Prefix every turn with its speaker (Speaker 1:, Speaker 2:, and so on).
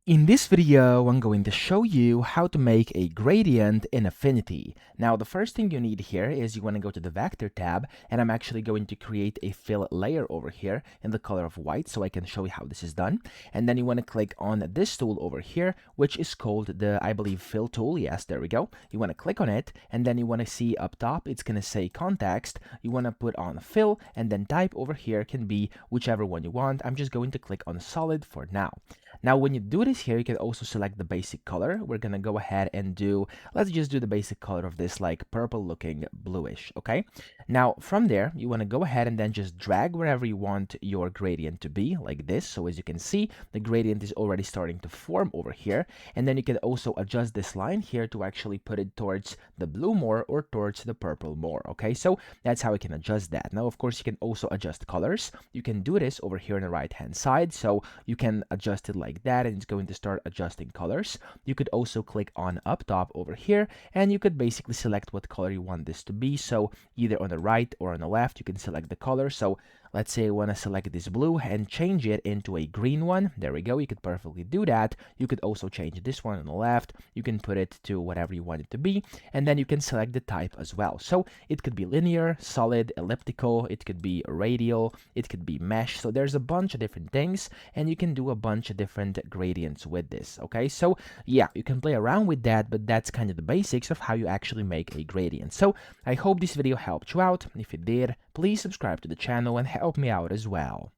Speaker 1: In this video, I'm going to show you how to make a gradient in Affinity. Now, the first thing you need here is you want to go to the Vector tab, and I'm actually going to create a fill layer over here in the color of white so I can show you how this is done. And then you want to click on this tool over here, which is called the, I believe, fill tool. Yes, there we go. You want to click on it, and then you want to see up top, it's going to say context. You want to put on fill, and then type over here can be whichever one you want. I'm just going to click on solid for now. Now, when you do this here, you can also select the basic color. We're gonna go ahead and let's just do the basic color of this, like purple looking bluish, okay? Now, from there, you wanna go ahead and then just drag wherever you want your gradient to be, like this. So as you can see, the gradient is already starting to form over here. And then you can also adjust this line here to actually put it towards the blue more or towards the purple more, okay? So that's how we can adjust that. Now, of course, you can also adjust colors. You can do this over here on the right-hand side. So you can adjust it like that, and it's going to start adjusting colors. You could also click on up top over here, and you could basically select what color you want this to be. So either on the right or on the left, you can select the color. So let's say I want to select this blue and change it into a green one. There we go. You could perfectly do that. You could also change this one on the left. You can put it to whatever you want it to be, and then you can select the type as well. So it could be linear, solid, elliptical, it could be radial, it could be mesh. So there's a bunch of different things, and you can do a bunch of different gradients with this, okay? So yeah, you can play around with that, but that's kind of the basics of how you actually make a gradient. So I hope this video helped you out. If it did, please subscribe to the channel and help me out as well.